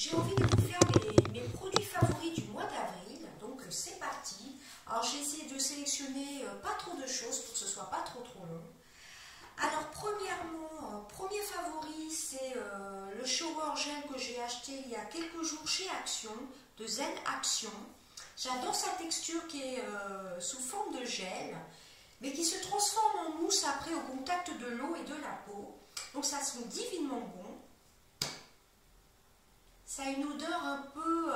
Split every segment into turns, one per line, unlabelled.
j'ai envie de vous faire mes produits favoris du mois d'avril. Donc c'est parti. Alors j'ai essayé de sélectionner pas trop de choses pour que ce soit pas trop long. Alors premièrement, premier favori, c'est le shower gel que j'ai acheté il y a quelques jours chez Action, de Zen Action. J'adore sa texture qui est sous forme de gel, mais qui se transforme en mousse après au contact de l'eau et de la peau. Donc ça sent divinement bon. Ça a une odeur un peu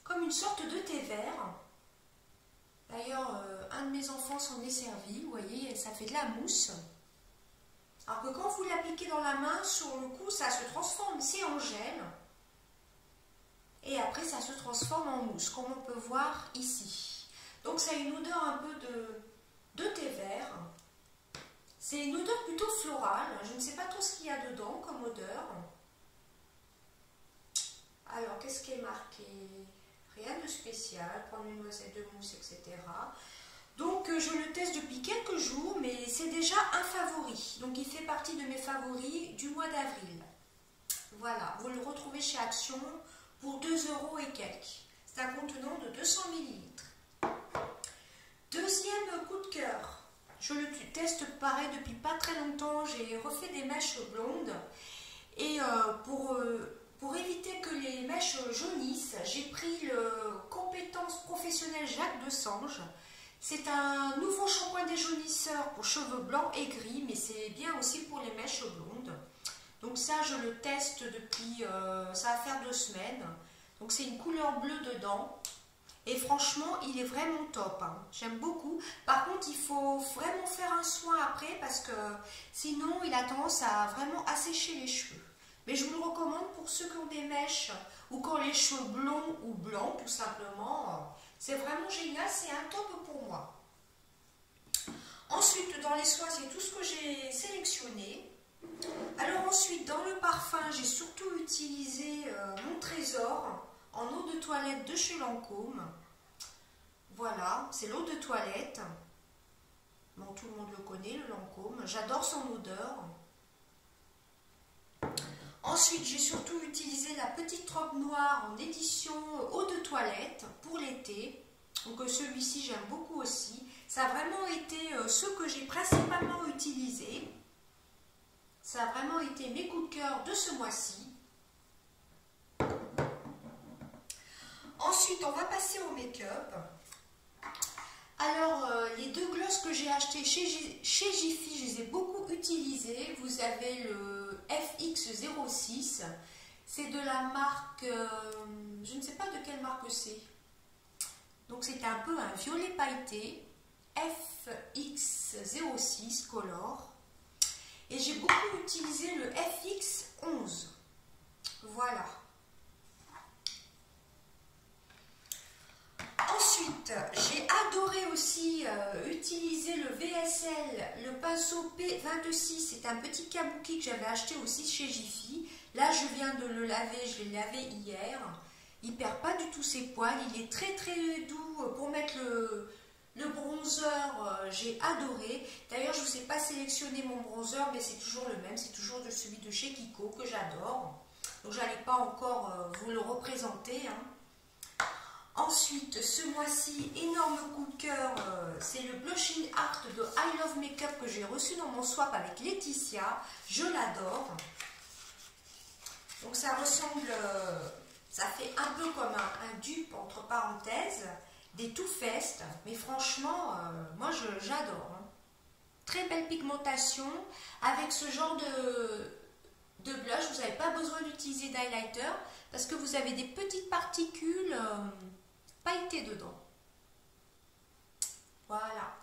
comme une sorte de thé vert. D'ailleurs, un de mes enfants s'en est servi, vous voyez, ça fait de la mousse. Alors que quand vous l'appliquez dans la main, sur le coup, ça se transforme, c'est en gel. Et après, ça se transforme en mousse, comme on peut voir ici. Donc ça a une odeur un peu de thé vert. C'est une odeur plutôt florale. Je ne sais pas trop ce qu'il y a dedans comme odeur. Alors, qu'est-ce qui est marqué? Rien de spécial, prendre une noisette de mousse, etc. Donc, je le teste depuis quelques jours, mais c'est déjà un favori. Donc, il fait partie de mes favoris du mois d'avril. Voilà, vous le retrouvez chez Action pour 2 € et quelques. C'est un contenant de 200 ml. Deuxième coup de cœur. Je le teste pareil depuis pas très longtemps. J'ai refait des mèches blondes. Et pour éviter que les mèches jaunissent, j'ai pris le Compétences Professionnelles Jacques Desange. C'est un nouveau shampoing déjaunisseur pour cheveux blancs et gris, mais c'est bien aussi pour les mèches blondes. Donc ça, je le teste depuis, ça va faire 2 semaines. Donc c'est une couleur bleue dedans. Et franchement, il est vraiment top. Hein. J'aime beaucoup. Par contre, il faut vraiment faire un soin après parce que sinon, il a tendance à vraiment assécher les cheveux. Mais je vous le recommande pour ceux qui ont des mèches ou qui ont les cheveux blonds ou blancs, tout simplement. C'est vraiment génial, c'est un top pour moi. Ensuite, dans les soins, c'est tout ce que j'ai sélectionné. Alors ensuite, dans le parfum, j'ai surtout utilisé mon Trésor en eau de toilette de chez Lancôme. Voilà, c'est l'eau de toilette. Bon, tout le monde le connaît, le Lancôme. J'adore son odeur. Ensuite, j'ai surtout utilisé la petite robe noire en édition eau de toilette pour l'été. Donc celui-ci, j'aime beaucoup aussi. Ça a vraiment été ce que j'ai principalement utilisé. Ça a vraiment été mes coups de cœur de ce mois-ci. Ensuite, on va passer au make-up. Alors, les 2 glosses que j'ai achetées chez Jiffy, je les ai beaucoup utilisées. Vous avez le FX06. C'est de la marque, je ne sais pas de quelle marque c'est. Donc, c'est un peu un violet pailleté. FX06 Color. Et j'ai beaucoup utilisé le FX11. Voilà. Ensuite, j'ai adoré aussi utiliser le VSL, le pinceau P26. C'est un petit kabuki que j'avais acheté aussi chez Jiffy. Là, je viens de le laver, je l'ai lavé hier. Il ne perd pas du tout ses poils. Il est très très doux pour mettre le bronzer. J'ai adoré. D'ailleurs, je ne vous ai pas sélectionné mon bronzer, mais c'est toujours le même. C'est toujours celui de chez Kiko que j'adore. Donc, je n'allais pas encore vous le représenter. Hein. Ensuite, ce mois-ci, énorme coup de cœur, c'est le Blushing Art de I Love Makeup que j'ai reçu dans mon swap avec Laetitia. Je l'adore. Donc ça ressemble, ça fait un peu comme un dupe entre parenthèses, des Too Faced. Mais franchement, moi j'adore. Hein. Très belle pigmentation. Avec ce genre de blush, vous n'avez pas besoin d'utiliser d'highlighter parce que vous avez des petites particules pailleté dedans. Voilà.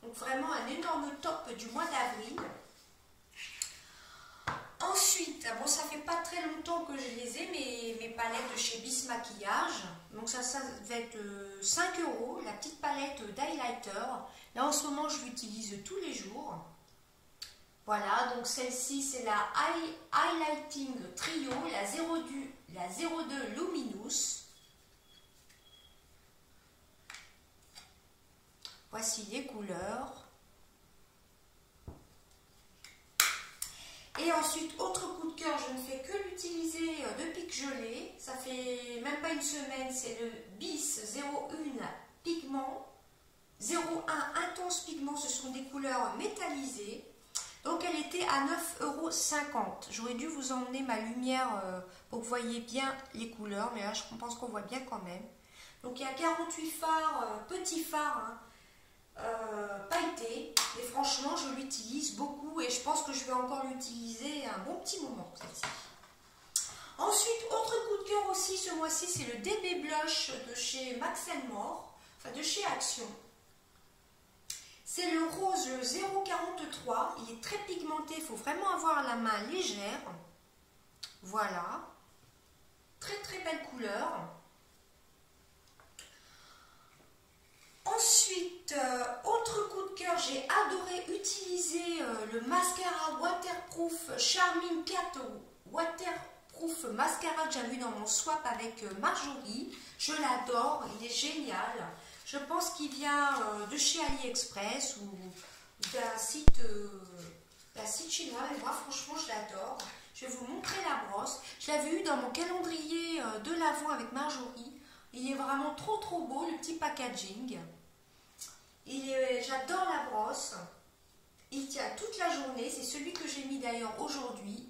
Donc vraiment un énorme top du mois d'avril. Ensuite, bon, ça fait pas très longtemps que je les ai, mes palettes de chez Bis Maquillage. Donc ça va être 5 €, la petite palette d'highlighter. Là en ce moment, je l'utilise tous les jours. Voilà, donc celle-ci, c'est la Highlighting Trio, la 02 Luminous. Voici les couleurs. Et ensuite, autre coup de cœur, je ne fais que l'utiliser une semaine, c'est le bis 01 pigment, 01 intense pigment, ce sont des couleurs métallisées. Donc elle était à 9,50 €. J'aurais dû vous emmener ma lumière pour que vous voyez bien les couleurs, mais là je pense qu'on voit bien quand même. Donc il y a 48 fards, petits fards, hein, pailletés, et franchement je l'utilise beaucoup et je pense que je vais encore l'utiliser un bon petit moment, celle-ci. Ensuite, autre coup de cœur aussi ce mois-ci, c'est le DB Blush de chez Max & More, enfin de chez Action. C'est le rose 0,43, il est très pigmenté, il faut vraiment avoir la main légère. Voilà, très très belle couleur. Ensuite, autre coup de cœur, j'ai adoré utiliser le mascara waterproof Charming Cat Waterproof Mascara que j'avais vu dans mon swap avec Marjorie. Je l'adore, il est génial. Je pense qu'il vient de chez AliExpress ou d'un site chinois. Et moi, franchement, je l'adore. Je vais vous montrer la brosse. Je l'avais eu dans mon calendrier de l'Avent avec Marjorie. Il est vraiment trop trop beau, le petit packaging. J'adore la brosse. Il tient toute la journée. C'est celui que j'ai mis d'ailleurs aujourd'hui.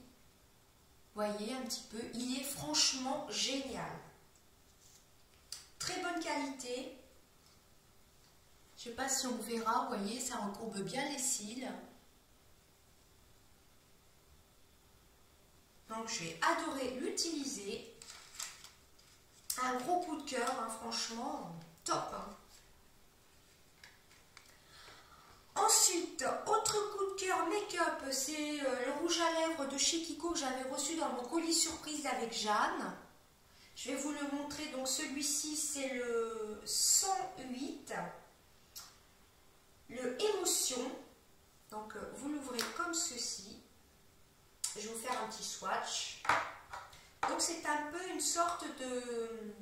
Vous voyez un petit peu. Il est franchement génial. Très bonne qualité. Je ne sais pas si on verra, vous voyez, ça recourbe bien les cils. Donc je vais adorer l'utiliser. Un gros coup de cœur, hein, franchement, top. Hein. Ensuite, autre coup de cœur make-up, c'est le rouge à lèvres de chez Kiko que j'avais reçu dans mon colis surprise avec Jeanne. Je vais vous le montrer, donc celui-ci c'est le 108. Le Émotion, donc vous l'ouvrez comme ceci. Je vais vous faire un petit swatch. Donc c'est un peu une sorte de...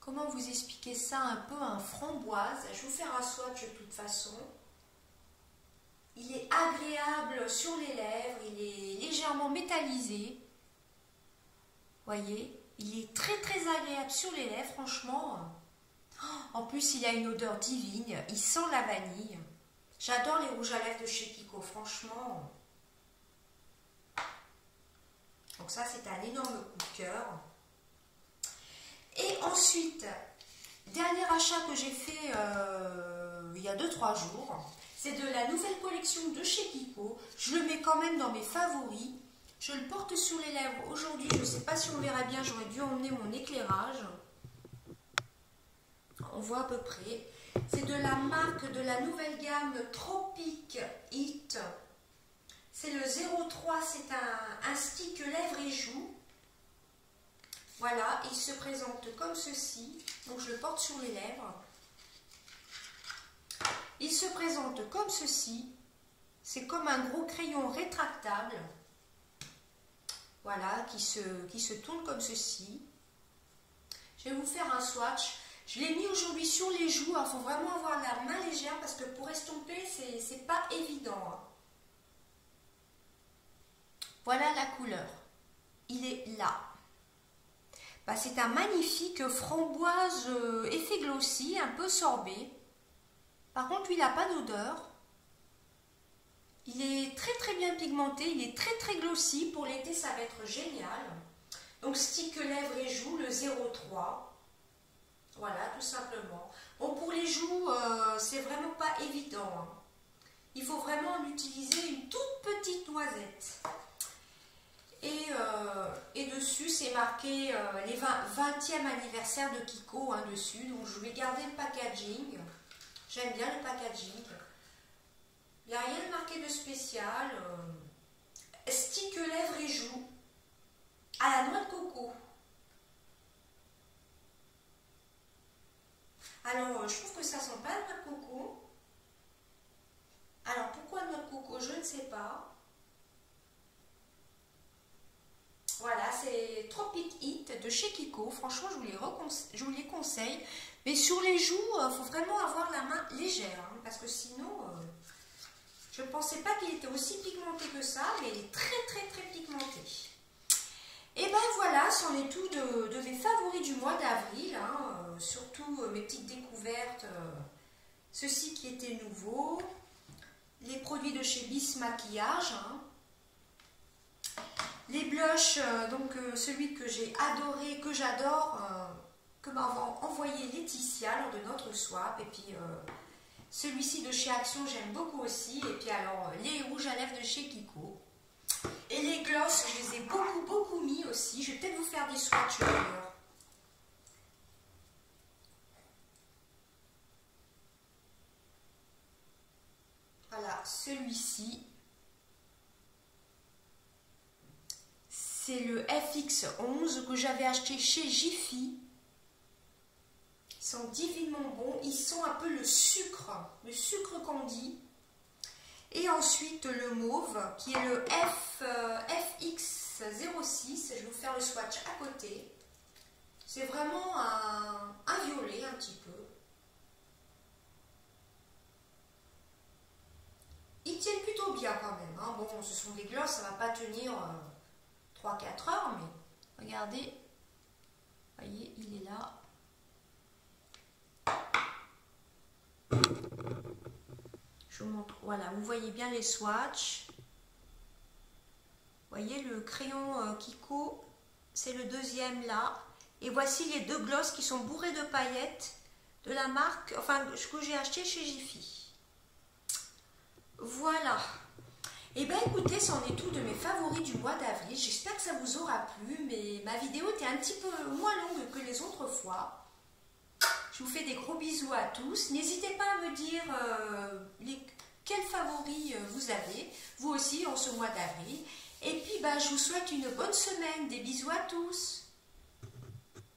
Comment vous expliquer ça? Un peu un framboise. Je vais vous faire un swatch de toute façon. Il est agréable sur les lèvres, il est légèrement métallisé. Voyez, il est très très agréable sur les lèvres, franchement. En plus, il a une odeur divine, il sent la vanille. J'adore les rouges à lèvres de chez Kiko, franchement. Donc ça, c'est un énorme coup de cœur. Et ensuite, dernier achat que j'ai fait il y a 2-3 jours, c'est de la nouvelle collection de chez Kiko. Je le mets quand même dans mes favoris. Je le porte sur les lèvres aujourd'hui. Je ne sais pas si on verra bien, j'aurais dû emmener mon éclairage. On voit à peu près. C'est de la marque de la nouvelle gamme Tropic Hit. C'est le 03, c'est un stick lèvres et joues. Voilà, il se présente comme ceci. Donc je le porte sur les lèvres. Il se présente comme ceci. C'est comme un gros crayon rétractable. Voilà, qui se tourne comme ceci. Je vais vous faire un swatch. Je l'ai mis aujourd'hui sur les joues. Il faut vraiment avoir la main légère parce que pour estomper, c'est pas évident. Hein. Voilà la couleur. Il est là. Bah, c'est un magnifique framboise effet glossy, un peu sorbet. Par contre, lui, il n'a pas d'odeur. Il est très très bien pigmenté, il est très très glossy. Pour l'été, ça va être génial. Donc, stick lèvres et joues, le 03. Voilà, tout simplement. Bon, pour les joues, c'est vraiment pas évident. Hein. Il faut vraiment utiliser une toute petite noisette. Et dessus, c'est marqué les 20e anniversaire de Kiko, hein, dessus. Donc, je vais garder le packaging. J'aime bien le packaging. Il n'y a rien de marqué de spécial. Stick lèvres et joues à la noix de coco. Alors, je trouve que ça sent pas la noix de coco. Alors, pourquoi noix de coco? Je ne sais pas. Voilà, c'est Tropic Hit de chez Kiko. Franchement, je vous les conseille. Mais sur les joues, il faut vraiment avoir la main légère. Hein, parce que sinon, je ne pensais pas qu'il était aussi pigmenté que ça. Mais il est très très très pigmenté. Et ben voilà, c'en est tout mes petites découvertes. Ceci qui était nouveau. Les produits de chez Bis Maquillage. Hein. Les blushs, donc celui que j'ai adoré, que j'adore, que m'a envoyé Laetitia lors de notre swap. Et puis celui-ci de chez Action, j'aime beaucoup aussi. Et puis alors, les rouges à lèvres de chez Kiko. Et les glosses, je les ai beaucoup mis aussi. Je vais peut-être vous faire des swatchs d'ailleurs. Voilà, celui-ci. C'est le FX11 que j'avais acheté chez Jiffy. Ils sont divinement bons. Ils sont un peu le sucre candy. Et ensuite le mauve qui est le FX06. Je vais vous faire le swatch à côté. C'est vraiment un violet un petit peu. Ils tiennent plutôt bien quand même. Hein. Bon, ce sont des glosses, ça ne va pas tenir 3-4 heures, mais regardez. Vous voyez, il est là. Je vous montre. Voilà, vous voyez bien les swatchs. Vous voyez le crayon Kiko, c'est le deuxième là. Et voici les deux glosses qui sont bourrés de paillettes de la marque, enfin, ce que j'ai acheté chez Jiffy. Voilà. Et bien écoutez, c'en est tout de mes favoris du mois d'avril. J'espère que ça vous aura plu, mais ma vidéo était un petit peu moins longue que les autres fois. Je vous fais des gros bisous à tous. N'hésitez pas à me dire quels favoris vous avez, vous aussi en ce mois d'avril. Et puis je vous souhaite une bonne semaine. Des bisous à tous.